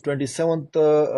27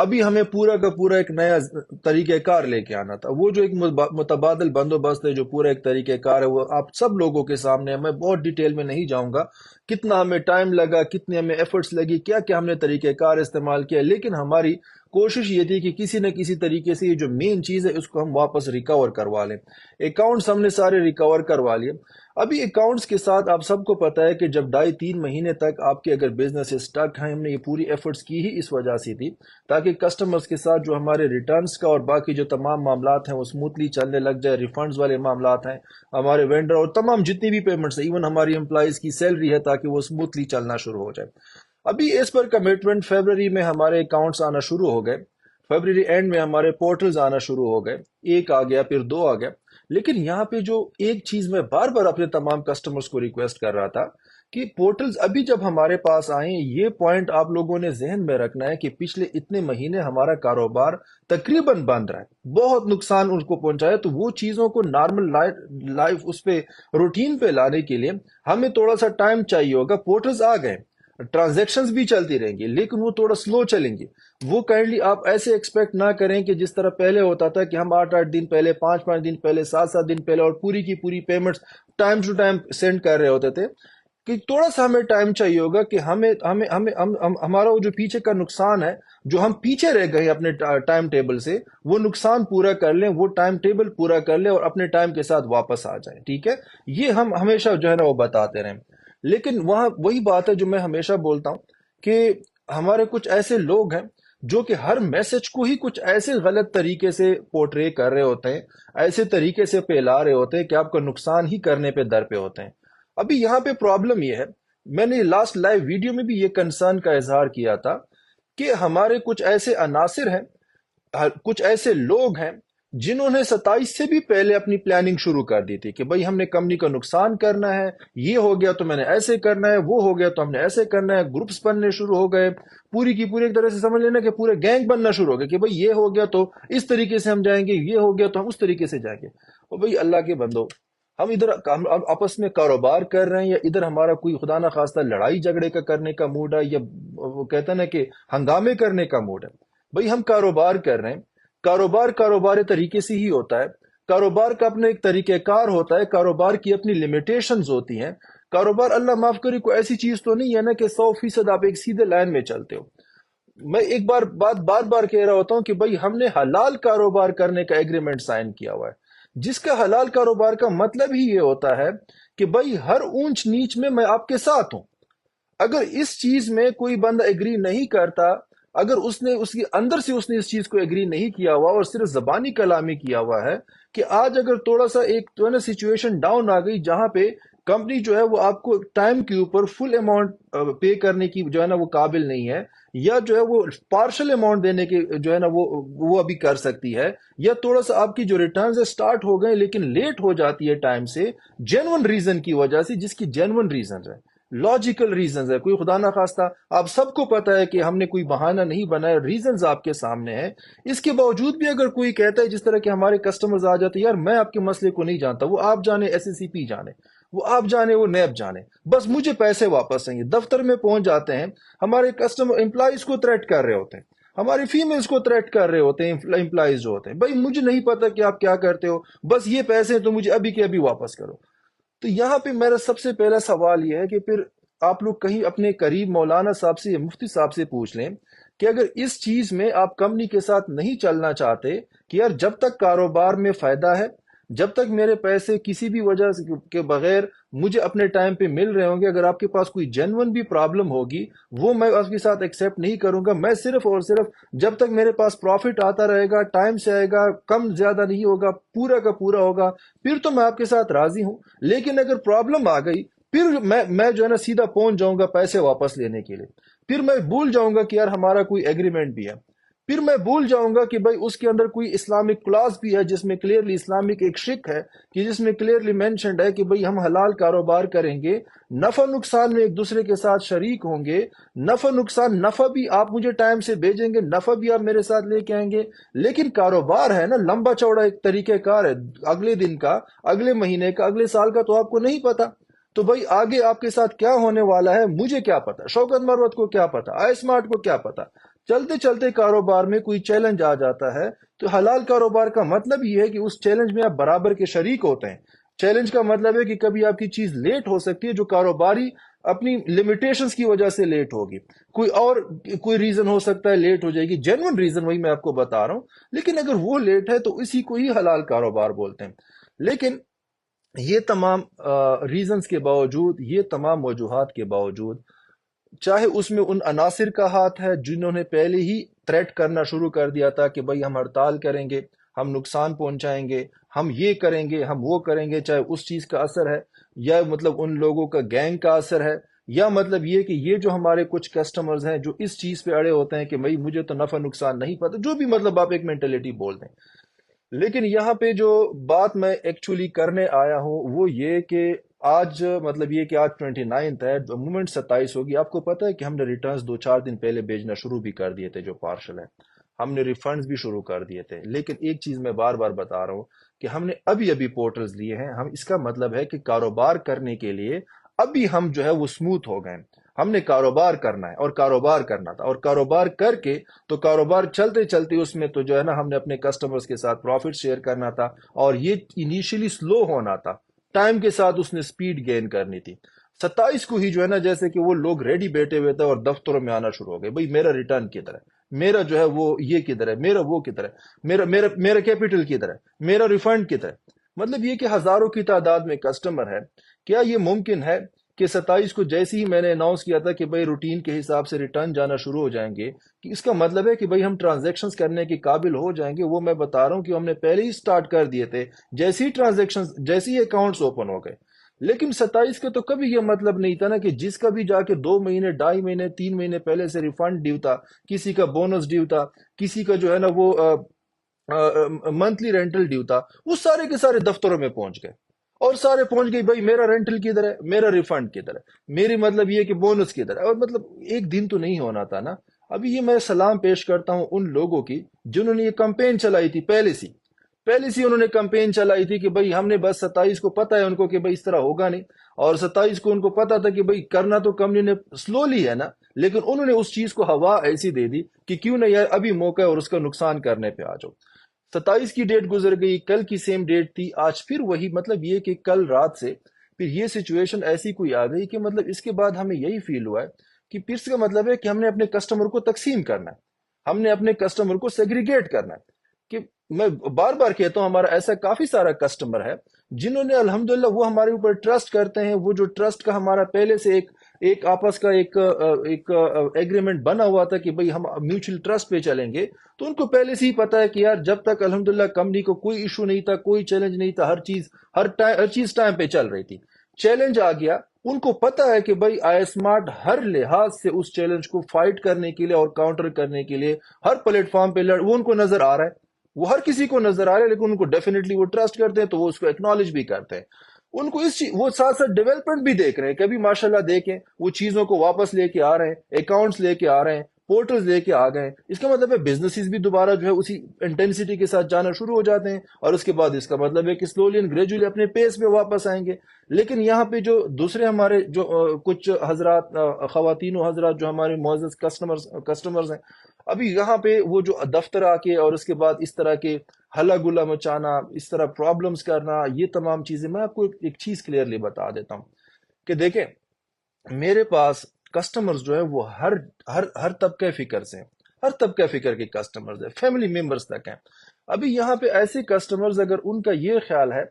ابھی ہمیں پورا کا پورا ایک نیا طریقہ کار لے کے آنا تھا. وہ جو ایک متبادل بندوبست ہے، جو پورا ایک طریقہ کار ہے، وہ آپ سب لوگوں کے سامنے ہے. میں بہت ڈیٹیل میں نہیں جاؤں گا کتنا ہمیں ٹائم لگا، کتنی ہمیں ایفرٹس لگی، کیا کیا ہم نے طریقہ کار استعمال کیا، لیکن ہماری کوشش یہ تھی کہ کسی نہ کسی طریقے سے یہ جو مین چیز ہے اس کو ہم واپس ریکور کروا لیں. اکاؤنٹس ہم نے سارے ریکور کروا لیے. ابھی اکاؤنٹس کے ساتھ آپ سب کو پتا ہے کہ جب 2.5-3 مہینے تک آپ کے اگر بزنس اسٹک ہیں، ہم نے یہ پوری ایفرٹس کی ہی اس وجہ سے تھی تاکہ کسٹمرز کے ساتھ جو ہمارے ریٹرنز کا اور باقی جو تمام معاملات ہیں وہ سموتھلی چلنے لگ جائے. ریفنڈز والے معاملات ہیں، ہمارے وینڈر اور تمام جتنی بھی پیمنٹس ہیں، ایون ہماری امپلائیز کی سیلری ہے، تاکہ وہ سموتھلی چلنا شروع ہو جائے. ابھی اس پر کمٹمنٹ فیبرری میں ہمارے اکاؤنٹس آنا شروع ہو گئے. فیبرری اینڈ میں ہمارے پورٹلز آنا شروع ہو گئے. ایک آ گیا، پھر 2 آ گیا. لیکن یہاں پہ جو ایک چیز میں بار بار اپنے تمام کسٹمرز کو ریکویسٹ کر رہا تھا کہ پورٹلز ابھی جب ہمارے پاس آئیں، یہ پوائنٹ آپ لوگوں نے ذہن میں رکھنا ہے کہ پچھلے اتنے مہینے ہمارا کاروبار تقریباً بند رہا ہے، بہت نقصان ان کو پہنچایا. تو وہ چیزوں کو نارمل لائف اس پہ روٹین پہ لانے کے لیے ہمیں تھوڑا سا ٹائم چاہیے ہوگا. پورٹلز آ گئے، ٹرانزیکشنز بھی چلتی رہیں گی، لیکن وہ تھوڑا سلو چلیں گی. وہ کائنڈلی آپ ایسے ایکسپیکٹ نہ کریں کہ جس طرح پہلے ہوتا تھا کہ ہم 8-8 دن پہلے، 5-5 دن پہلے، 7-7 دن پہلے اور پوری کی پوری payments time to time send کر رہے ہوتے تھے. کہ تھوڑا سا ہمیں ٹائم چاہیے ہوگا کہ ہمارا وہ جو پیچھے کا نقصان ہے، جو ہم پیچھے رہ گئے اپنے ٹائم ٹیبل سے، وہ نقصان پورا کر لیں، وہ ٹائم ٹیبل پورا کر لیں اور اپنے ٹائم کے ساتھ واپس آ جائیں. ٹھیک ہے، یہ ہم ہمیشہ جو ہے نا وہ بتاتے رہیں. لیکن وہاں وہی بات ہے جو میں ہمیشہ بولتا ہوں کہ ہمارے کچھ ایسے لوگ ہیں جو کہ ہر میسج کو ہی کچھ ایسے غلط طریقے سے پورٹرے کر رہے ہوتے ہیں، ایسے طریقے سے پھیلا رہے ہوتے ہیں کہ آپ کا نقصان ہی کرنے پہ در پہ ہوتے ہیں. ابھی یہاں پہ پرابلم یہ ہے، میں نے لاسٹ لائیو ویڈیو میں بھی یہ کنسرن کا اظہار کیا تھا کہ ہمارے کچھ ایسے عناصر ہیں، کچھ ایسے لوگ ہیں جنہوں نے 27 سے بھی پہلے اپنی پلاننگ شروع کر دی تھی کہ بھئی ہم نے کمپنی کا نقصان کرنا ہے، یہ ہو گیا تو میں نے ایسے کرنا ہے، وہ ہو گیا تو ہم نے ایسے کرنا ہے. گروپس بننے شروع ہو گئے، پوری کی پوری ایک طرح سے سمجھ لینا کہ پورے گینگ بننا شروع ہو گئے کہ بھئی یہ ہو گیا تو اس طریقے سے ہم جائیں گے، یہ ہو گیا تو ہم اس طریقے سے جائیں گے. اور بھئی اللہ کے بندو، ہم ادھر آپس میں کاروبار کر رہے ہیں، یا ادھر ہمارا کوئی خدا نہ خواستہ لڑائی جھگڑے کا کرنے کا موڈ ہے، یا وہ کہتا ہے نا کہ ہنگامے کرنے کا موڈ ہے. بھئی ہم کاروبار کر رہے ہیں، کاروبار طریقے سے ہی ہوتا ہے. کاروبار کا اپنا ایک طریقہ کار ہوتا ہے، کاروبار کی اپنی لیمیٹیشنز ہوتی ہیں. کاروبار اللہ معاف کرے کوئی ایسی چیز تو نہیں ہے نا کہ 100% آپ ایک سیدھے لائن میں چلتے ہو. میں ایک بار بار بار کہہ رہا ہوتا ہوں کہ بھئی ہم نے حلال کاروبار کرنے کا ایگریمنٹ سائن کیا ہوا ہے، جس کا حلال کاروبار کا مطلب ہی یہ ہوتا ہے کہ بھئی ہر اونچ نیچ میں آپ کے ساتھ ہوں. اگر اس چیز میں کوئی بندہ ایگری نہیں کرتا، اگر اس کے اندر سے اس نے اس چیز کو ایگری نہیں کیا ہوا اور صرف زبانی کلامی کیا ہوا ہے کہ آج اگر تھوڑا سا ایک تو ہے نا سچویشن ڈاؤن آ گئی جہاں پہ کمپنی جو ہے وہ آپ کو ٹائم کے اوپر فل اماؤنٹ پے کرنے کی جو ہے نا وہ قابل نہیں ہے، یا جو ہے وہ پارشل اماؤنٹ دینے کے جو ہے نا وہ ابھی کر سکتی ہے، یا تھوڑا سا آپ کی جو ریٹرنز سٹارٹ ہو گئے لیکن لیٹ ہو جاتی ہے ٹائم سے جینون ریزن کی وجہ سے، جس کی جینون ریزن ہے، لاجیکل ریزنز ہے، کوئی خدا نہ خواستہ آپ سب کو پتا ہے کہ ہم نے کوئی بہانہ نہیں بنایا، ریزنز آپ کے سامنے ہیں. اس کے باوجود بھی اگر کوئی کہتا ہے، جس طرح کہ ہمارے کسٹمرز آ جاتے ہیں، یار میں آپ کے مسئلے کو نہیں جانتا، وہ آپ جانے SSCP جانے، وہ آپ جانے، وہ نیب جانے، بس مجھے پیسے واپس چاہیے. دفتر میں پہنچ جاتے ہیں، ہمارے کسٹمر امپلائیز کو تھریٹ کر رہے ہوتے ہیں، ہماری فیمیلز کو تھریٹ کر رہے ہوتے ہیں امپلائیز جو ہوتے ہیں، بھائی مجھے نہیں پتا کہ آپ کیا کرتے ہو، بس یہ پیسے تو مجھے ابھی کے ابھی واپس کرو. تو یہاں پہ میرا سب سے پہلا سوال یہ ہے کہ پھر آپ لوگ کہیں اپنے قریب مولانا صاحب سے یا مفتی صاحب سے پوچھ لیں کہ اگر اس چیز میں آپ کمپنی کے ساتھ نہیں چلنا چاہتے کہ یار جب تک کاروبار میں فائدہ ہے، جب تک میرے پیسے کسی بھی وجہ کے بغیر مجھے اپنے ٹائم پہ مل رہے ہوں گے، اگر آپ کے پاس کوئی جینون بھی پرابلم ہوگی وہ میں اس کے ساتھ ایکسیپٹ نہیں کروں گا. میں صرف اور صرف جب تک میرے پاس پروفٹ آتا رہے گا، ٹائم سے آئے گا، کم زیادہ نہیں ہوگا، پورا کا پورا ہوگا، پھر تو میں آپ کے ساتھ راضی ہوں. لیکن اگر پرابلم آ گئی، پھر میں جو ہے نا سیدھا پہنچ جاؤں گا پیسے واپس لینے کے لیے. پھر میں بھول جاؤں گا کہ یار ہمارا کوئی ایگریمنٹ بھی ہے. پھر میں بھول جاؤں گا کہ بھائی اس کے اندر کوئی اسلامک کلاز بھی ہے، جس میں کلیئرلی اسلامک ایک شک ہے کہ جس میں کلیئرلی مینشنڈ ہے کہ بھائی ہم حلال کاروبار کریں گے، نفع نقصان میں ایک دوسرے کے ساتھ شریک ہوں گے، نفع نقصان، نفع بھی آپ مجھے ٹائم سے بھیجیں گے، نفع بھی آپ میرے ساتھ لے کے آئیں گے. لیکن کاروبار ہے نا، لمبا چوڑا ایک طریقہ کار ہے، اگلے دن کا، اگلے مہینے کا، اگلے سال کا تو آپ کو نہیں پتا. تو بھائی آگے آپ کے ساتھ کیا ہونے والا ہے مجھے کیا پتا، شوکت مروت کو کیا پتا، آئی اسمارٹ کو کیا پتا. چلتے چلتے کاروبار میں کوئی چیلنج آ جاتا ہے تو حلال کاروبار کا مطلب یہ ہے کہ اس چیلنج میں آپ برابر کے شریک ہوتے ہیں. چیلنج کا مطلب ہے کہ کبھی آپ کی چیز لیٹ ہو سکتی ہے جو کاروباری اپنی لمیٹیشنز کی وجہ سے لیٹ ہوگی. کوئی ریزن ہو سکتا ہے لیٹ ہو جائے گی، جینوئن ریزن وہی میں آپ کو بتا رہا ہوں. لیکن اگر وہ لیٹ ہے تو اسی کو ہی حلال کاروبار بولتے ہیں. لیکن یہ تمام ریزنز کے باوجود، یہ تمام وجوہات کے باوجود، چاہے اس میں ان عناصر کا ہاتھ ہے جنہوں نے پہلے ہی تھریٹ کرنا شروع کر دیا تھا کہ بھائی ہم ہڑتال کریں گے، ہم نقصان پہنچائیں گے، ہم یہ کریں گے، ہم وہ کریں گے، چاہے اس چیز کا اثر ہے یا مطلب ان لوگوں کا گینگ کا اثر ہے، یا مطلب یہ کہ یہ جو ہمارے کچھ کسٹمرز ہیں جو اس چیز پہ اڑے ہوتے ہیں کہ بھائی مجھے تو نفع نقصان نہیں پتہ، جو بھی مطلب آپ ایک مینٹلٹی بول دیں. لیکن یہاں پہ جو بات میں ایکچولی کرنے آیا ہوں وہ یہ کہ آج مطلب یہ کہ آج 29 ہے، مومنٹ 27 ہوگی. آپ کو پتہ ہے کہ ہم نے ریٹرنز 2-4 دن پہلے بھیجنا شروع بھی کر دیے تھے جو پارشل ہے، ہم نے ریفنڈز بھی شروع کر دیے تھے. لیکن ایک چیز میں بار بار بتا رہا ہوں کہ ہم نے ابھی پورٹلز لیے ہیں. اس کا مطلب ہے کہ کاروبار کرنے کے لیے ابھی ہم جو ہے وہ سموتھ ہو گئے. ہم نے کاروبار کرنا ہے اور کاروبار کرنا تھا، اور کاروبار کر کے تو کاروبار چلتے چلتے اس میں تو جو ہے نا ہم نے اپنے کسٹمرز کے ساتھ پروفٹ شیئر کرنا تھا، اور یہ انیشیلی سلو ہونا تھا، ٹائم کے ساتھ اس نے سپیڈ گین کرنی تھی. 27 کو ہی جو ہے نا جیسے کہ وہ لوگ ریڈی بیٹھے ہوئے تھے اور دفتروں میں آنا شروع ہو گئے، بھئی میرا ریٹرن کدھر ہے، میرا جو ہے وہ یہ کدھر ہے، میرا وہ کدھر ہے، میرا کیپٹل کدھر ہے، میرا ریفنڈ کدھر ہے. مطلب یہ کہ ہزاروں کی تعداد میں کسٹمر ہے. کیا یہ ممکن ہے کہ 27 کو جیسے ہی میں نے اناؤنس کیا تھا کہ بھئی روٹین کے حساب سے ریٹرن جانا شروع ہو جائیں گے، کہ اس کا مطلب ہے کہ بھئی ہم ٹرانزیکشنز کرنے کے قابل ہو جائیں گے؟ وہ میں بتا رہا ہوں کہ ہم نے پہلے ہی سٹارٹ کر دیے تھے جیسی ہی ٹرانزیکشنز، جیسی ہی اکاؤنٹس اوپن ہو گئے. لیکن 27 کا تو کبھی یہ مطلب نہیں تھا نا کہ جس کا بھی جا کے 2 مہینے 2.5 مہینے 3 مہینے پہلے سے ریفنڈ ڈیو تھا، کسی کا بونس ڈیو تھا، کسی کا جو ہے نا وہ منتھلی رینٹل ڈیو تھا، وہ سارے کے سارے دفتروں میں پہنچ گئے. اور سارے پہنچ گئی بھائی میرا رینٹل کدھر ہے، میرا ریفنڈ کدھر ہے، میری مطلب یہ کہ بونس کدھر ہے. اور مطلب ایک دن تو نہیں ہونا تھا نا. ابھی یہ میں سلام پیش کرتا ہوں ان لوگوں کی جنہوں نے یہ کمپین چلائی تھی پہلے سے انہوں نے کمپین چلائی تھی کہ بھئی ہم نے بس 27 کو پتہ ہے ان کو کہ بھئی اس طرح ہوگا نہیں، اور 27 کو ان کو پتہ تھا کہ بھئی کرنا تو کمپنی نے سلولی ہے نا، لیکن انہوں نے اس چیز کو ہوا ایسی دے دی کہ کیوں نہ یار ابھی موقع ہے اور اس کا نقصان کرنے پہ آ جاؤ. 27 کی ڈیٹ گزر گئی، کل کی سیم ڈیٹ تھی، آج پھر وہی. مطلب یہ کہ کل رات سے پھر یہ سچویشن ایسی کوئی آ گئی کہ مطلب اس کے بعد ہمیں یہی فیل ہوا ہے کہ پھر اس کا مطلب ہے کہ ہم نے اپنے کسٹمر کو تقسیم کرنا ہے، ہم نے اپنے کسٹمر کو سیگریگیٹ کرنا ہے. کہ میں بار بار کہتا ہوں ہمارا ایسا کافی سارا کسٹمر ہے جنہوں نے الحمدللہ وہ ہمارے اوپر ٹرسٹ کرتے ہیں. وہ جو ٹرسٹ کا ہمارا پہلے سے ایک آپس کا ایک ایگریمنٹ بنا ہوا تھا کہ بھئی ہم میوچل ٹرسٹ پہ چلیں گے، تو ان کو پہلے سے ہی پتا ہے کہ یار جب تک الحمدللہ کمپنی کو کوئی ایشو نہیں تھا، کوئی چیلنج نہیں تھا، ہر چیز ٹائم پہ چل رہی تھی. چیلنج آ گیا، ان کو پتا ہے کہ بھئی آئی اسمارٹ ہر لحاظ سے اس چیلنج کو فائٹ کرنے کے لیے اور کاؤنٹر کرنے کے لیے ہر پلیٹ فارم پہ وہ ان کو نظر آ رہا ہے، وہ ہر کسی کو نظر آ رہا ہے، لیکن ان کو ڈیفینیٹلی وہ ٹرسٹ کرتے ہیں تو وہ اس کو ایکنالج بھی کرتے ہیں. ان کو وہ ساتھ ساتھ ڈیولپمنٹ بھی دیکھ رہے ہیں. کبھی ماشاءاللہ دیکھیں وہ چیزوں کو واپس لے کے آ رہے ہیں، اکاؤنٹس لے کے آ رہے ہیں، پورٹلز لے کے آ گئے ہیں. اس کا مطلب ہے بزنسز بھی دوبارہ جو ہے اسی انٹینسٹی کے ساتھ جانا شروع ہو جاتے ہیں، اور اس کے بعد اس کا مطلب ہے کہ سلولی اینڈ گریجولی اپنے پیس پہ واپس آئیں گے. لیکن یہاں پہ جو دوسرے ہمارے جو کچھ حضرات، خواتین و حضرات جو ہمارے معزز کسٹمرز ہیں، ابھی یہاں پہ وہ جو دفتر آ کے اور اس کے بعد اس طرح کے ہلا گلا مچانا، اس طرح پرابلمز کرنا، یہ تمام چیزیں میں آپ کو ایک چیز کلیئرلی بتا دیتا ہوں کہ دیکھیں میرے پاس کسٹمرز جو ہے وہ ہر طبقہ فکر سے ہیں، ہر طبقہ فکر کے کسٹمرز ہیں، فیملی ممبرز تک ہیں. ابھی یہاں پہ ایسے کسٹمرز اگر ان کا یہ خیال ہے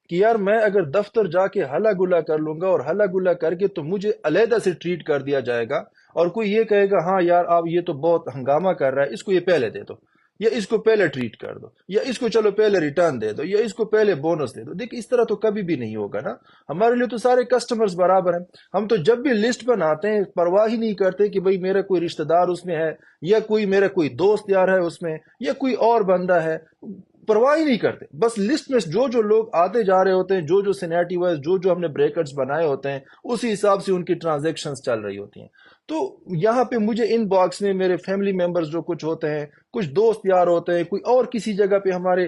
کہ یار میں اگر دفتر جا کے ہلا گلا کر لوں گا اور ہلا گلا کر کے تو مجھے علیحدہ سے ٹریٹ کر دیا جائے گا، اور کوئی یہ کہے گا ہاں یار آپ یہ تو بہت ہنگامہ کر رہا ہے، اس کو یہ پہلے دے دو، یا اس کو پہلے ٹریٹ کر دو، یا اس کو چلو پہلے ریٹرن دے دو، یا اس کو پہلے بونس دے دو. دیکھ اس طرح تو کبھی بھی نہیں ہوگا نا. ہمارے لیے تو سارے کسٹمرز برابر ہیں. ہم تو جب بھی لسٹ بناتے ہیں پرواہ ہی نہیں کرتے کہ بھئی میرا کوئی رشتہ دار اس میں ہے، یا میرا کوئی دوست یار ہے اس میں، یا کوئی اور بندہ ہے، پرواہ ہی نہیں کرتے. بس لسٹ میں جو لوگ آتے جا رہے ہوتے ہیں، جو سینیٹی وائز جو ہم نے بریکٹس بنائے ہوتے ہیں، اسی حساب سے ان کی ٹرانزیکشنز چل رہی ہوتی ہیں. تو یہاں پہ مجھے ان باکس میں میرے فیملی ممبرز جو کچھ ہوتے ہیں، کچھ دوست یار ہوتے ہیں، کوئی اور کسی جگہ پہ ہمارے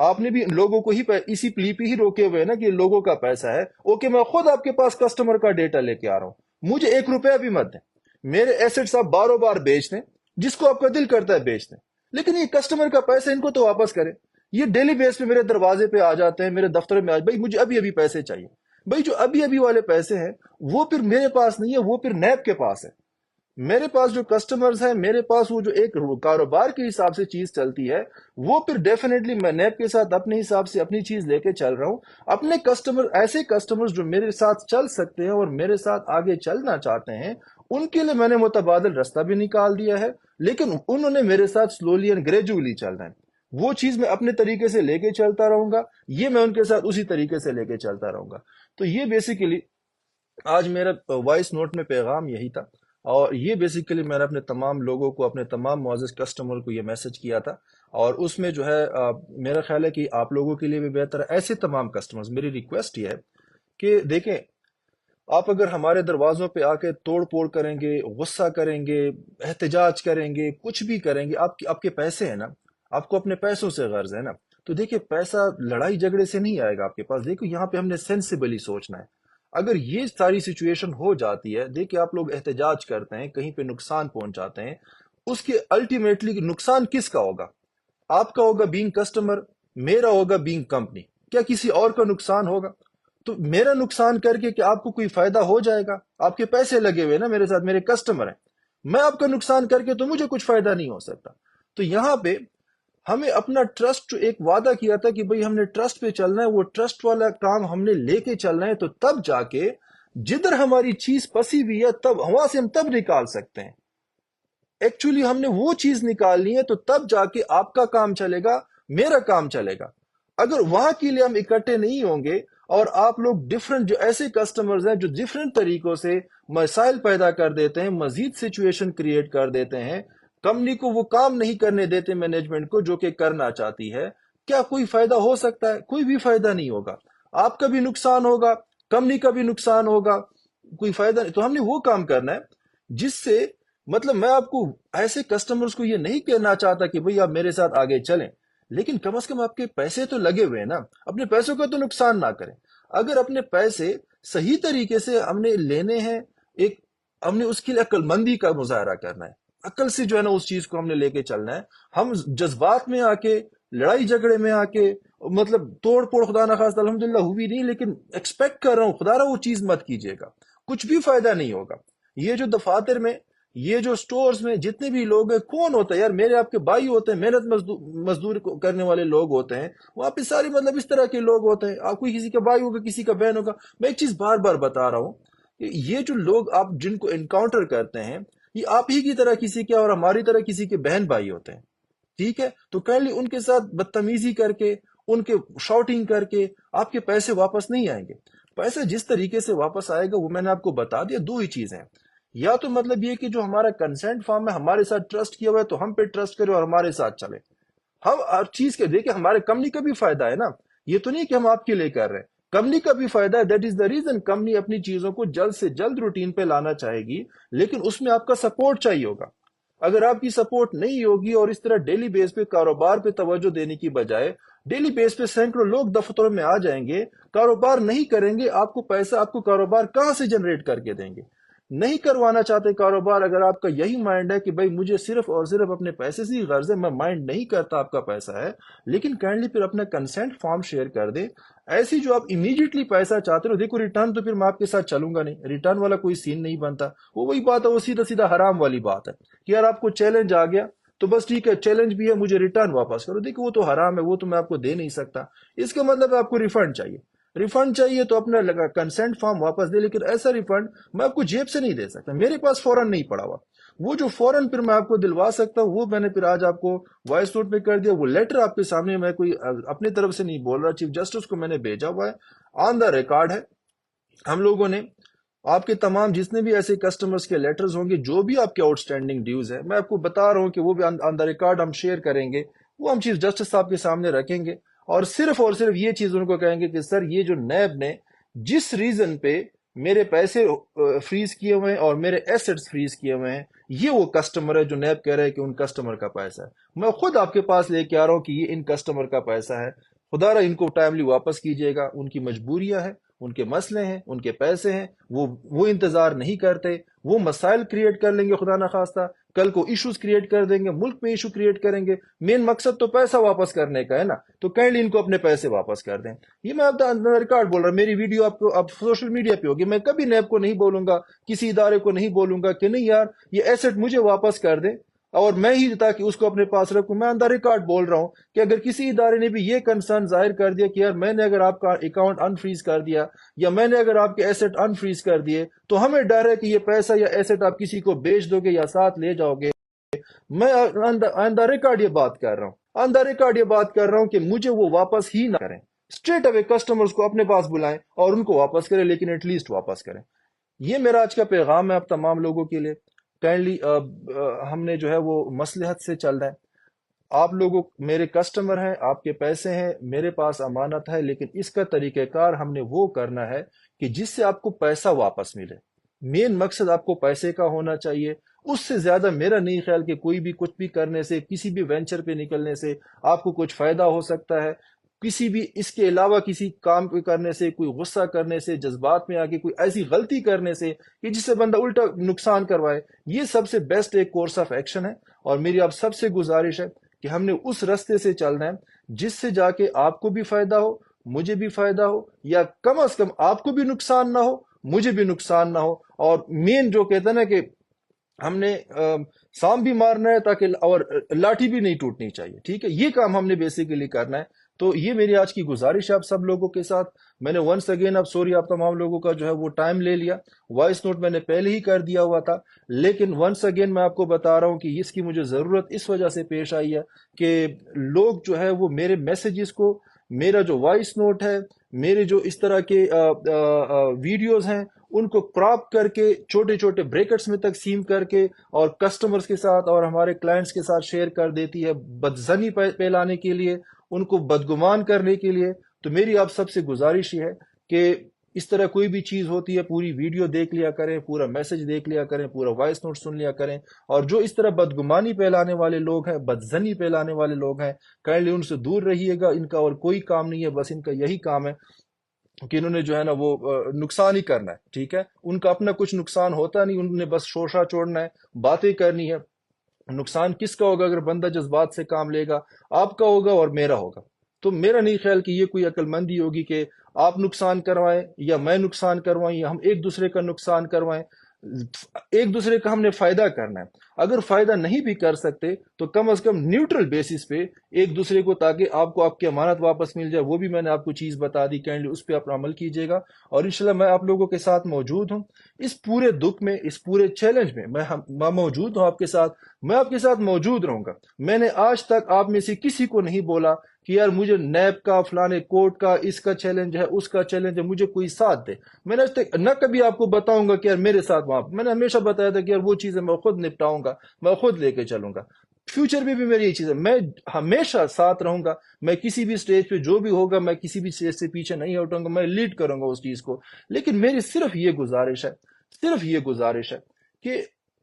آپ نے بھی لوگوں کو ہی اسی پلی پہ ہی روکے ہوئے نا کہ لوگوں کا پیسہ ہے. اوکے میں خود آپ کے پاس کسٹمر کا ڈیٹا لے کے آ رہا ہوں, مجھے 1 روپیہ بھی مت دیں, میرے ایسٹس آپ باروں بار بیچ دیں, جس کو آپ کا دل کرتا ہے بیچ دیں, لیکن یہ کسٹمر کا پیسہ ان کو تو واپس کریں. یہ ڈیلی بیس پہ میرے دروازے پہ آ جاتے ہیں, میرے دفتر میں بھائی مجھے ابھی ابھی پیسے چاہیے. بھائی جو ابھی ابھی والے پیسے ہیں وہ پھر میرے پاس نہیں ہے, وہ پھر نیب کے پاس ہے. میرے پاس جو کسٹمرز ہیں, میرے پاس وہ جو ایک کاروبار کے حساب سے چیز چلتی ہے, وہ پھر ڈیفینیٹلی میں نیب کے ساتھ اپنے حساب سے اپنی چیز لے کے چل رہا ہوں. اپنے کسٹمر, ایسے کسٹمرز جو میرے ساتھ چل سکتے ہیں اور میرے ساتھ آگے چلنا چاہتے ہیں, ان کے لیے میں نے متبادل رستہ بھی نکال دیا ہے, لیکن انہوں نے میرے ساتھ سلولی اینڈ گریجولی چلنا ہے. وہ چیز میں اپنے طریقے سے لے کے چلتا رہوں گا, یہ میں ان کے ساتھ اسی طریقے سے لے کے چلتا رہوں گا. تو یہ بیسیکلی آج میرا وائس نوٹ میں پیغام یہی تھا, اور یہ بیسیکلی میں نے اپنے تمام لوگوں کو, اپنے تمام معزز کسٹمر کو یہ میسج کیا تھا. اور اس میں جو ہے میرا خیال ہے کہ آپ لوگوں کے لیے بھی بہتر ہے. ایسے تمام کسٹمرز, میری ریکویسٹ یہ ہے کہ دیکھیں, آپ اگر ہمارے دروازوں پہ آ کے توڑ پھوڑ کریں گے, غصہ کریں گے, احتجاج کریں گے, کچھ بھی کریں گے, آپ کے پیسے ہیں نا, آپ کو اپنے پیسوں سے غرض ہے نا, تو دیکھیں پیسہ لڑائی جھگڑے سے نہیں آئے گا آپ کے پاس. دیکھو یہاں پہ ہم نے سینسیبلی سوچنا ہے. اگر یہ ساری سچویشن ہو جاتی ہے, دیکھیں آپ لوگ احتجاج کرتے ہیں, کہیں پہ نقصان پہنچاتے ہیں, اس کے الٹیمیٹلی نقصان کس کا ہوگا؟ آپ کا ہوگا بینگ کسٹمر, میرا ہوگا بینگ کمپنی. کیا کسی اور کا نقصان ہوگا؟ تو میرا نقصان کر کے کیا آپ کو کوئی فائدہ ہو جائے گا؟ آپ کے پیسے لگے ہوئے نا میرے ساتھ, میرے کسٹمر ہیں. میں آپ کا نقصان کر کے تو مجھے کچھ فائدہ نہیں ہو سکتا. تو یہاں پہ ہمیں اپنا ٹرسٹ, جو ایک وعدہ کیا تھا کہ بھئی ہم نے ٹرسٹ پہ چلنا ہے, وہ ٹرسٹ والا کام ہم نے لے کے چلنا ہے. تو تب جا کے جدھر ہماری چیز پسی ہوئی ہے, تب وہاں سے ہم تب نکال سکتے ہیں. ایکچولی ہم نے وہ چیز نکالنی ہے, تو تب جا کے آپ کا کام چلے گا, میرا کام چلے گا. اگر وہاں کے لیے ہم اکٹھے نہیں ہوں گے, اور آپ لوگ ڈفرنٹ, جو ایسے کسٹمرز ہیں جو ڈفرنٹ طریقوں سے مسائل پیدا کر دیتے ہیں, مزید سچویشن کریٹ کر دیتے ہیں, کمپنی کو وہ کام نہیں کرنے دیتے مینجمنٹ کو جو کہ کرنا چاہتی ہے, کیا کوئی فائدہ ہو سکتا ہے؟ کوئی بھی فائدہ نہیں ہوگا. آپ کا بھی نقصان ہوگا, کمپنی کا بھی نقصان ہوگا, کوئی فائدہ نہیں. تو ہم نے وہ کام کرنا ہے جس سے, مطلب میں آپ کو ایسے کسٹمرز کو یہ نہیں کہنا چاہتا کہ بھئی آپ میرے ساتھ آگے چلیں, لیکن کم از کم آپ کے پیسے تو لگے ہوئے ہیں نا, اپنے پیسوں کا تو نقصان نہ کریں. اگر اپنے پیسے صحیح طریقے سے ہم نے لینے ہیں, ایک ہم نے اس کے لیے عقل مندی کا مظاہرہ کرنا ہے, عقل سے جو ہے نا اس چیز کو ہم نے لے کے چلنا ہے. ہم جذبات میں آ کے, لڑائی جھگڑے میں آ کے, مطلب توڑ پھوڑ خدا نخواستہ الحمدللہ ہوئی نہیں, لیکن ایکسپیکٹ کر رہا ہوں خدا رہا وہ چیز مت کیجیے گا, کچھ بھی فائدہ نہیں ہوگا. یہ جو دفاتر میں, یہ جو سٹورز میں جتنے بھی لوگ ہیں, کون ہوتا ہے یار؟ میرے آپ کے بھائی ہوتے ہیں, محنت مزدور کرنے والے لوگ ہوتے ہیں, وہاں پہ سارے مطلب اس طرح کے لوگ ہوتے ہیں. آپ کوئی کسی کا بھائی ہوگا, کسی کا بہن ہوگا. میں ایک چیز بار بار بتا رہا ہوں, کہ یہ جو لوگ آپ جن کو انکاؤنٹر کرتے ہیں, یہ آپ ہی کی طرح کسی کے اور ہماری طرح کسی کے بہن بھائی ہوتے ہیں. ٹھیک ہے, تو کائنڈلی ان کے ساتھ بدتمیزی کر کے, ان کے شاؤٹنگ کر کے آپ کے پیسے واپس نہیں آئیں گے. پیسے جس طریقے سے واپس آئے گا وہ میں نے آپ کو بتا دیا. دو ہی چیزیں ہیں, یا تو مطلب یہ کہ جو ہمارا کنسنٹ فارم ہے, ہمارے ساتھ ٹرسٹ کیا ہوا ہے, تو ہم پہ ٹرسٹ کرے اور ہمارے ساتھ چلے. ہم ہر چیز کے دیکھیں, ہمارے کمپنی کا بھی فائدہ ہے نا, یہ تو نہیں کہ ہم آپ کے لیے کر رہے ہیں, کمپنی کا بھی فائدہ ہے. That is the reason company اپنی چیزوں کو جلد سے جلد روٹین پہ لانا چاہے گی, لیکن اس میں آپ کا سپورٹ چاہیے ہوگا. اگر آپ کی سپورٹ نہیں ہوگی, اور اس طرح ڈیلی بیس پہ کاروبار پہ توجہ دینے کی بجائے ڈیلی بیس پہ سینکڑوں لوگ دفتروں میں آ جائیں گے, کاروبار نہیں کریں گے, آپ کو پیسہ, آپ کو کاروبار کہاں سے جنریٹ کر کے دیں گے؟ نہیں کروانا چاہتے کاروبار. اگر آپ کا یہی مائنڈ ہے کہ بھائی مجھے صرف اور صرف اپنے پیسے سے ہی غرض ہے, میں مائنڈ نہیں کرتا آپ کا پیسہ ہے, لیکن کائنڈلی پھر اپنا کنسنٹ فارم شیئر کر دیں. ایسی جو آپ امیڈیٹلی پیسہ چاہتے ہو, دیکھو ریٹرن تو پھر میں آپ کے ساتھ چلوں گا نہیں, ریٹرن والا کوئی سین نہیں بنتا. وہ وہی بات ہے, وہ سیدھا سیدھا حرام والی بات ہے کہ یار آپ کو چیلنج آ گیا تو بس ٹھیک ہے, چیلنج بھی ہے, مجھے ریٹرن واپس کرو. دیکھو وہ تو حرام ہے, وہ تو میں آپ کو دے نہیں سکتا. اس کا مطلب آپ کو ریفنڈ چاہیے. ریفنڈ چاہیے تو اپنا کنسنٹ فارم واپس دے, لیکن ایسا ریفنڈ میں آپ کو جیب سے نہیں دے سکتا, میرے پاس فوراً نہیں پڑا ہوا. وہ جو فوراً پھر میں آپ کو دلوا سکتا ہوں, وہ میں نے پھر آج آپ کو وائس نوٹ پہ کر دیا. وہ لیٹر آپ کے سامنے, میں کوئی اپنی طرف سے نہیں بول رہا, چیف جسٹس کو میں نے بھیجا ہوا ہے, آن دا ریکارڈ ہے. ہم لوگوں نے آپ کے تمام جتنے بھی ایسے کسٹمرز کے لیٹرز ہوں گے, جو بھی آپ کے آؤٹ اسٹینڈنگ ڈیوز ہے, میں آپ کو بتا رہا ہوں کہ وہ بھی آن دا ریکارڈ ہم شیئر کریں گے. وہ ہم چیف جسٹس صاحب کے سامنے رکھیں گے, اور صرف یہ چیز ان کو کہیں گے کہ سر, یہ جو نیب نے جس ریزن پہ میرے پیسے فریز کیے ہوئے ہیں اور میرے ایسٹس فریز کیے ہوئے ہیں, یہ وہ کسٹمر ہے جو نیب کہہ رہے ہیں کہ ان کسٹمر کا پیسہ ہے. میں خود آپ کے پاس لے کے آ رہا ہوں کہ یہ ان کسٹمر کا پیسہ ہے. خدا را ان کو ٹائملی واپس کیجیے گا. ان کی مجبوریاں ہیں، ان کے مسئلے ہیں، ان کے پیسے ہیں. وہ انتظار نہیں کرتے. وہ مسائل کریٹ کر لیں گے خدا نخواستہ، کل کو ایشوز کریٹ کر دیں گے، ملک میں ایشو کریٹ کریں گے. مین مقصد تو پیسہ واپس کرنے کا ہے نا. تو کائنڈلی ان کو اپنے پیسے واپس کر دیں. یہ میں آپ ریکارڈ بول رہا ہوں، میری ویڈیو آپ کو اب سوشل میڈیا پہ ہوگی. میں کبھی نیب کو نہیں بولوں گا، کسی ادارے کو نہیں بولوں گا کہ نہیں یار یہ ایسٹ مجھے واپس کر دیں اور میں ہی تاکہ اس کو اپنے پاس رکھوں. میں اندر ریکارڈ بول رہا ہوں کہ اگر کسی ادارے نے بھی یہ کنسرن ظاہر کر دیا کہ یار میں نے اگر آپ کا اکاؤنٹ انفریز کر دیا یا میں نے اگر آپ کے ایسٹ انفریز کر دیے تو ہمیں ڈر ہے کہ یہ پیسہ یا ایسٹ آپ کسی کو بیچ دو گے یا ساتھ لے جاؤ گے. میں اندر ریکارڈ یہ بات کر رہا ہوں، اندر ریکارڈ یہ بات کر رہا ہوں کہ مجھے وہ واپس ہی نہ کریں. اسٹریٹ اوے کسٹمرز کو اپنے پاس بلائیں اور ان کو واپس کریں، لیکن ایٹ لیسٹ واپس کریں. یہ میرا آج کا پیغام ہے اب تمام لوگوں کے لیے. کائنڈلی ہم نے جو ہے وہ مصلحت سے چل رہا ہے. آپ لوگوں میرے کسٹمر ہیں، آپ کے پیسے ہیں، میرے پاس امانت ہے، لیکن اس کا طریقہ کار ہم نے وہ کرنا ہے کہ جس سے آپ کو پیسہ واپس ملے. مین مقصد آپ کو پیسے کا ہونا چاہیے. اس سے زیادہ میرا نہیں خیال کہ کوئی بھی کچھ بھی کرنے سے، کسی بھی وینچر پہ نکلنے سے آپ کو کچھ فائدہ ہو سکتا ہے. کسی بھی اس کے علاوہ کسی کام کو کرنے سے، کوئی غصہ کرنے سے، جذبات میں آ کے کوئی ایسی غلطی کرنے سے کہ جس سے بندہ الٹا نقصان کروائے، یہ سب سے بیسٹ ایک کورس آف ایکشن ہے. اور میری آپ سب سے گزارش ہے کہ ہم نے اس رستے سے چلنا ہے جس سے جا کے آپ کو بھی فائدہ ہو، مجھے بھی فائدہ ہو، یا کم از کم آپ کو بھی نقصان نہ ہو، مجھے بھی نقصان نہ ہو. اور مین جو کہتے ہیں نا کہ ہم نے سام بھی مارنا ہے تاکہ اور لاٹھی بھی نہیں ٹوٹنی چاہیے. ٹھیک ہے، یہ کام ہم نے بیسیکلی کرنا ہے. تو یہ میری آج کی گزارش ہے آپ سب لوگوں کے ساتھ. میں نے ونس اگین اب سوری آپ تمام لوگوں کا جو ہے وہ ٹائم لے لیا. وائس نوٹ میں نے پہلے ہی کر دیا ہوا تھا، لیکن ونس اگین میں آپ کو بتا رہا ہوں کہ اس کی مجھے ضرورت اس وجہ سے پیش آئی ہے کہ لوگ جو ہے وہ میرے میسیجز کو، میرا جو وائس نوٹ ہے، میرے جو اس طرح کے ویڈیوز ہیں، ان کو کراپ کر کے چھوٹے چھوٹے بریکٹس میں تقسیم کر کے اور کسٹمرز کے ساتھ اور ہمارے کلائنٹس کے ساتھ شیئر کر دیتی ہے بدظنی پھیلانے کے لیے، ان کو بدگمان کرنے کے لیے. تو میری آپ سب سے گزارش یہ ہے کہ اس طرح کوئی بھی چیز ہوتی ہے پوری ویڈیو دیکھ لیا کریں، پورا میسج دیکھ لیا کریں، پورا وائس نوٹ سن لیا کریں. اور جو اس طرح بدگمانی پھیلانے والے لوگ ہیں، بدظنی پھیلانے والے لوگ ہیں، کائنڈلی ان سے دور رہیے گا. ان کا اور کوئی کام نہیں ہے، بس ان کا یہی کام ہے کہ انہوں نے جو ہے نا وہ نقصان ہی کرنا ہے. ٹھیک ہے، ان کا اپنا کچھ نقصان ہوتا نہیں، انہوں نے بس شوشہ چھوڑنا ہے، باتیں کرنی ہے. نقصان کس کا ہوگا اگر بندہ جذبات سے کام لے گا؟ آپ کا ہوگا اور میرا ہوگا. تو میرا نہیں خیال کہ یہ کوئی عقل مندی ہوگی کہ آپ نقصان کروائیں یا میں نقصان کروائیں یا ہم ایک دوسرے کا نقصان کروائیں. ایک دوسرے کا ہم نے فائدہ کرنا ہے. اگر فائدہ نہیں بھی کر سکتے تو کم از کم نیوٹرل بیسس پہ ایک دوسرے کو، تاکہ آپ کو آپ کی امانت واپس مل جائے. وہ بھی میں نے آپ کو چیز بتا دی، کائنڈلی اس پہ اپنا عمل کیجیے گا. اور انشاءاللہ میں آپ لوگوں کے ساتھ موجود ہوں اس پورے دکھ میں، اس پورے چیلنج میں. میں موجود ہوں آپ کے ساتھ، میں آپ کے ساتھ موجود رہوں گا. میں نے آج تک آپ میں سے کسی کو نہیں بولا کہ یار مجھے نیب کا، فلانے کوٹ کا، اس کا چیلنج ہے، اس کا چیلنج ہے، مجھے کوئی ساتھ دے. میں نے آج تک نہ کبھی آپ کو بتاؤں گا کہ یار میرے ساتھ وہاں. میں نے ہمیشہ بتایا تھا کہ یار وہ چیزیں میں خود نپٹاؤں گا، میں خود لے کے چلوں گا. فیوچر میں بھی میری یہ چیز ہے، میں ہمیشہ ساتھ رہوں گا. میں کسی بھی سٹیج پہ جو بھی ہوگا، میں کسی بھی سٹیج سے پیچھے نہیں ہٹوں گا، میں لیڈ کروں گا اس چیز کو. لیکن میری صرف یہ گزارش ہے، صرف یہ گزارش ہے کہ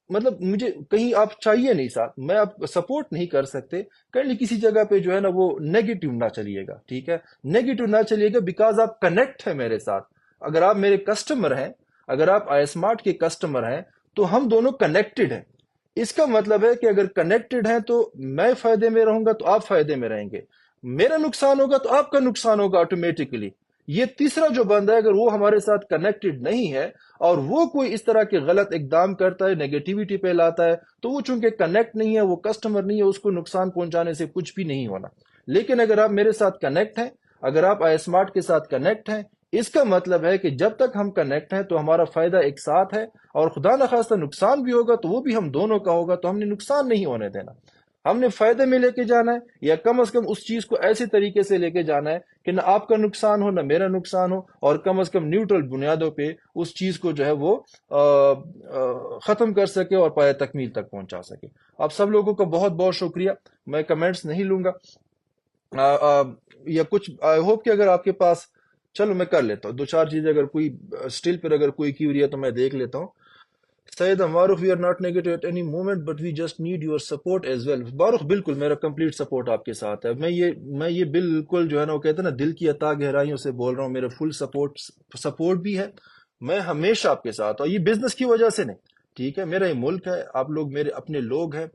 مطلب مجھے کہیں آپ چاہیے نہیں ساتھ، میں آپ سپورٹ نہیں کر سکتے. کہیں کسی جگہ پہ جو ہے نا وہ نیگیٹو نہ چلیے گا. ٹھیک ہے، نیگیٹو نہ چلیے گا، بیکاز آپ کنیکٹ ہے میرے ساتھ. اگر آپ میرے کسٹمر ہیں، اگر آپ آئی اسمارٹ کے کسٹمر ہیں، تو ہم دونوں کنیکٹڈ ہیں. اس کا مطلب ہے کہ اگر کنیکٹڈ ہیں تو میں فائدے میں رہوں گا تو آپ فائدے میں رہیں گے. میرا نقصان ہوگا تو آپ کا نقصان ہوگا آٹومیٹکلی. یہ تیسرا جو بندہ ہے اگر وہ ہمارے ساتھ کنیکٹڈ نہیں ہے اور وہ کوئی اس طرح کے غلط اقدام کرتا ہے، نیگیٹیوٹی پہ لاتا ہے، تو وہ چونکہ کنیکٹ نہیں ہے، وہ کسٹمر نہیں ہے، اس کو نقصان پہنچانے سے کچھ بھی نہیں ہونا. لیکن اگر آپ میرے ساتھ کنیکٹ ہیں، اگر آپ آئی اسمارٹ کے ساتھ کنیکٹ ہیں، اس کا مطلب ہے کہ جب تک ہم کنیکٹ ہیں تو ہمارا فائدہ ایک ساتھ ہے. اور خدا نخواستہ نقصان بھی ہوگا تو وہ بھی ہم دونوں کا ہوگا. تو ہم نے نقصان نہیں ہونے دینا، ہم نے فائدے میں لے کے جانا ہے، یا کم از کم اس چیز کو ایسے طریقے سے لے کے جانا ہے کہ نہ آپ کا نقصان ہو نہ میرا نقصان ہو، اور کم از کم نیوٹرل بنیادوں پہ اس چیز کو جو ہے وہ ختم کر سکے اور پایہ تکمیل تک پہنچا سکے. آپ سب لوگوں کا بہت بہت شکریہ. میں کمنٹس نہیں لوں گا یا کچھ. آئی ہوپ کہ اگر آپ کے پاس، چلو میں کر لیتا ہوں دو چار چیزیں، اگر کوئی اسٹل پر اگر کوئی کیوری ہے تو میں دیکھ لیتا ہوں. Syed Maroof we are not negative at any moment but we just need your support as well. Maroof بالکل میرا کمپلیٹ سپورٹ آپ کے ساتھ ہے. میں یہ بالکل جو ہے نا وہ کہتے ہیں نا دل کی عطا گہرائیوں سے بول رہا ہوں. میرا فل سپورٹ بھی ہے. میں ہمیشہ آپ کے ساتھ ہوں. یہ بزنس کی وجہ سے نہیں, ٹھیک ہے, میرا یہ ملک ہے, آپ لوگ میرے اپنے لوگ ہیں.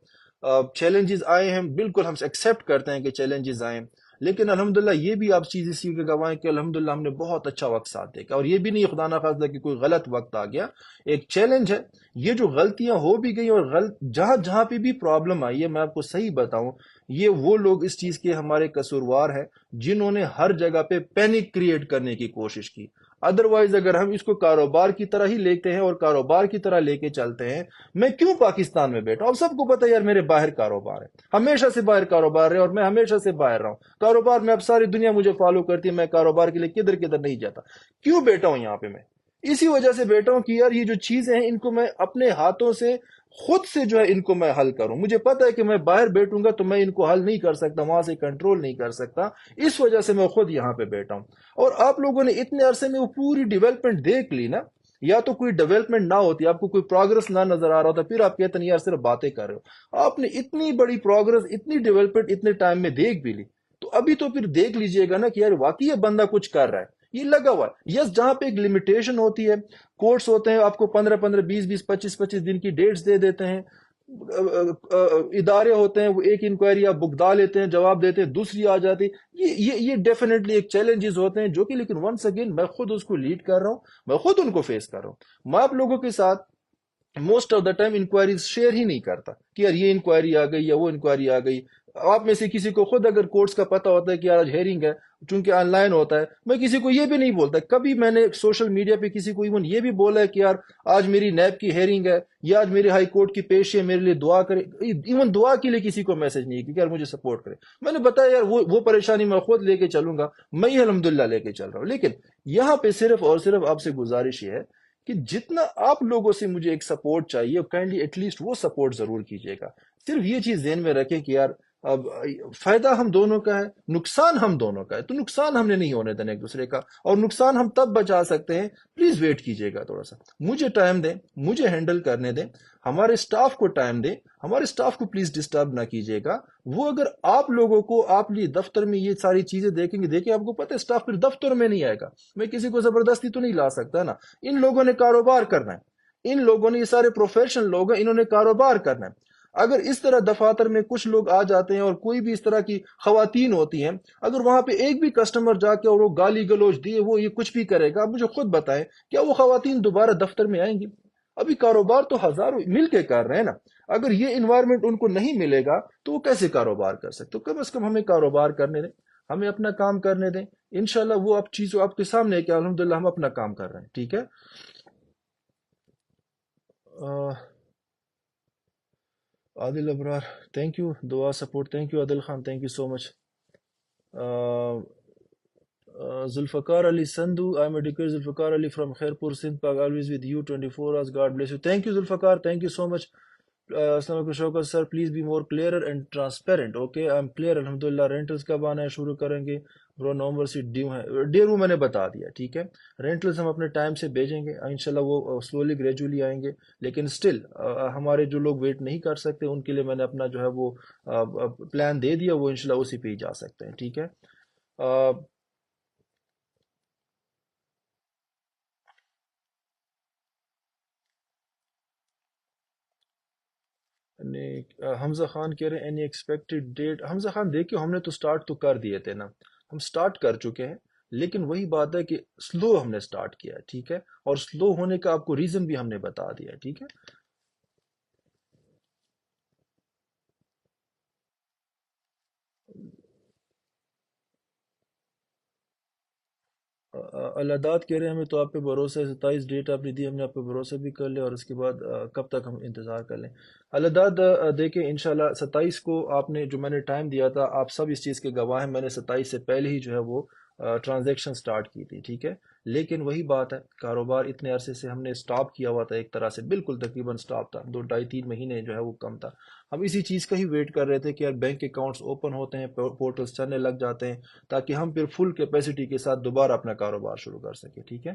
چیلنجز آئے ہیں, بالکل ہم ایکسیپٹ کرتے ہیں کہ چیلنجز آئے ہیں, لیکن الحمدللہ یہ بھی آپ چیز اسی کے گواہ ہیں کہ الحمدللہ ہم نے بہت اچھا وقت ساتھ دیکھا. اور یہ بھی نہیں خدا نخواستہ کہ کوئی غلط وقت آ گیا, ایک چیلنج ہے. یہ جو غلطیاں ہو بھی گئی اور جہاں جہاں پہ بھی پرابلم آئی ہے, میں آپ کو صحیح بتاؤں, یہ وہ لوگ اس چیز کے ہمارے قصوروار ہیں جنہوں نے ہر جگہ پہ پینک کریٹ کرنے کی کوشش کی. ادروائز اگر ہم اس کو کاروبار کی طرح ہی لیتے ہیں اور کاروبار کی طرح لے کے چلتے ہیں, میں کیوں پاکستان میں بیٹھا ہوں؟ اب سب کو پتہ ہے یار میرے باہر کاروبار ہے, ہمیشہ سے باہر کاروبار ہے, اور میں ہمیشہ سے باہر رہا ہوں کاروبار میں. اب ساری دنیا مجھے فالو کرتی ہے, میں کاروبار کے لیے کدھر کدھر نہیں جاتا. کیوں بیٹھا ہوں یہاں پہ؟ میں اسی وجہ سے بیٹھا ہوں کہ یار یہ جو چیزیں ہیں ان کو میں اپنے ہاتھوں سے خود سے جو ہے ان کو میں حل کروں. مجھے پتا ہے کہ میں باہر بیٹھوں گا تو میں ان کو حل نہیں کر سکتا, وہاں سے کنٹرول نہیں کر سکتا. اس وجہ سے میں خود یہاں پہ بیٹھا ہوں. اور آپ لوگوں نے اتنے عرصے میں وہ پوری ڈیولپمنٹ دیکھ لی نا. یا تو کوئی ڈیولپمنٹ نہ ہوتی, آپ کو کوئی پروگرس نہ نظر آ رہا ہوتا, پھر آپ کہتے ہیں یار صرف باتیں کر رہے ہو. آپ نے اتنی بڑی پروگرس, اتنی ڈیولپمنٹ اتنے ٹائم میں دیکھ بھی لی, تو ابھی تو پھر دیکھ لیجئے گا نا کہ یار واقعی یہ بندہ کچھ کر رہا ہے. یہ لگا ہوا ہے. یس, جہاں پہ ایک لمیٹیشن ہوتی ہے, کورٹس ہوتے ہیں, آپ کو 15 20 25 دن کی ڈیٹس دے دیتے ہیں. ادارے ہوتے ہیں, وہ ایک انکوائری آپ بک ڈال لیتے ہیں, جواب دیتے ہیں, دوسری آ جاتی. یہ ڈیفینیٹلی ایک چیلنجز ہوتے ہیں جو کہ, لیکن ونس اگین میں خود اس کو لیڈ کر رہا ہوں, میں خود ان کو فیس کر رہا ہوں. میں آپ لوگوں کے ساتھ most of the time inquiries share ہی نہیں کرتا کہ یار یہ انکوائری آ گئی یا وہ انکوائری آ گئی. آپ میں سے کسی کو خود اگر کورٹس کا پتہ ہوتا ہے کہ یار آج ہیئرنگ ہے, چونکہ آن لائن ہوتا ہے, میں کسی کو یہ بھی نہیں بولتا. کبھی میں نے سوشل میڈیا پہ کسی کو ایون یہ بھی بولا ہے کہ یار آج میری نیب کی ہیئرنگ ہے یا آج میری ہائی کورٹ کی پیشی ہے, میرے لیے دعا کرے. ایون دعا کے لیے کسی کو میسج نہیں ہے کہ یار مجھے سپورٹ کرے. میں نے بتایا یار وہ پریشانی میں خود لے کے چلوں گا, میں ہی الحمدللہ لے کے چل رہا ہوں. لیکن یہاں پہ صرف اور صرف آپ سے گزارش یہ ہے کہ جتنا آپ لوگوں سے مجھے ایک سپورٹ چاہیے, کائنڈلی ایٹ لیسٹ وہ سپورٹ ضرور کیجیے گا. صرف یہ چیز ذہن میں رکھیں کہ یار اب فائدہ ہم دونوں کا ہے, نقصان ہم دونوں کا ہے, تو نقصان ہم نے نہیں ہونے دینا ایک دوسرے کا, اور نقصان ہم تب بچا سکتے ہیں. پلیز ویٹ کیجیے گا تھوڑا سا, مجھے ٹائم دیں, مجھے ہینڈل کرنے دیں, ہمارے سٹاف کو ٹائم دیں, ہمارے سٹاف کو پلیز ڈسٹرب نہ کیجیے گا. وہ اگر آپ لوگوں کو, آپ لیے دفتر میں یہ ساری چیزیں دیکھیں گے, دیکھیں آپ کو پتہ ہے سٹاف پھر دفتر میں نہیں آئے گا. میں کسی کو زبردستی تو نہیں لا سکتا نا. ان لوگوں نے کاروبار کرنا ہے, ان لوگوں نے, یہ سارے پروفیشنل لوگ ہیں, انہوں نے کاروبار کرنا ہے. اگر اس طرح دفاتر میں کچھ لوگ آ جاتے ہیں اور کوئی بھی اس طرح کی خواتین ہوتی ہیں, اگر وہاں پہ ایک بھی کسٹمر جا کے اور وہ گالی گلوچ دیے, وہ یہ کچھ بھی کرے گا, آپ مجھے خود بتائیں کیا وہ خواتین دوبارہ دفتر میں آئیں گی؟ ابھی کاروبار تو ہزاروں مل کے کر رہے ہیں نا. اگر یہ انوائرمنٹ ان کو نہیں ملے گا تو وہ کیسے کاروبار کر سکتے؟ تو کم از کم ہمیں کاروبار کرنے دیں, ہمیں اپنا کام کرنے دیں. انشاءاللہ وہ آپ چیزوں آپ کے سامنے ہے کہ الحمدللہ ہم اپنا کام کر رہے ہیں. ٹھیک ہے. عادل ابرار, تھینک یو, دعا support, thank you Adil Khan, thank you so much. Zulfikar Ali Sandhu, I'm educated Zulfikar Ali from Khairpur, Sindh, Pak, always with you 24 hours. God bless you. Thank you, Zulfikar. Thank you so much. Assalamu alaikum Shaukat sir, please be more clearer and transparent. Okay, I'm clear. Alhamdulillah. Rentals کب آنا ہے, شروع کریں گے برو. نومبر سے due ہے, due میں نے بتا دیا. ٹھیک ہے, رینٹلز ہم اپنے ٹائم سے بھیجیں گے انشاءاللہ, وہ سلولی گریجولی آئیں گے. لیکن سٹل ہمارے جو لوگ ویٹ نہیں کر سکتے ان کے لیے میں نے اپنا جو ہے وہ پلان دے دیا, وہ انشاءاللہ اسی پہ ہی جا سکتے ہیں. ٹھیک ہے. حمزہ خان کہہ رہے ہیں اینی ایکسپیکٹڈ ڈیٹ. حمزہ خان دیکھیں, ہم نے تو سٹارٹ تو کر دیے تھے نا, ہم سٹارٹ کر چکے ہیں, لیکن وہی بات ہے کہ سلو ہم نے سٹارٹ کیا ہے. ٹھیک ہے, اور سلو ہونے کا آپ کو ریزن بھی ہم نے بتا دیا ہے. ٹھیک ہے. الاداد کہہ رہے ہیں ہمیں تو آپ پہ بھروسہ ہے, 27 ڈیٹ آپ نے دی, ہم نے آپ پہ بھروسہ بھی کر لیا, اور اس کے بعد کب تک ہم انتظار کر لیں؟ الاداد دیکھیں انشاءاللہ 27 کو آپ نے جو میں نے ٹائم دیا تھا, آپ سب اس چیز کے گواہ ہیں, میں نے 27 سے پہلے ہی جو ہے وہ ٹرانزیکشن سٹارٹ کی تھی. ٹھیک ہے. لیکن وہی بات ہے, کاروبار اتنے عرصے سے ہم نے سٹاپ کیا ہوا تھا, ایک طرح سے بالکل تقریباً سٹاپ تھا, 2 ڈھائی 3 مہینے جو ہے وہ کم تھا. ہم اسی چیز کا ہی ویٹ کر رہے تھے کہ یار بینک اکاؤنٹس اوپن ہوتے ہیں, پورٹلز چلنے لگ جاتے ہیں, تاکہ ہم پھر فل کیپیسٹی کے ساتھ دوبارہ اپنا کاروبار شروع کر سکیں. ٹھیک ہے.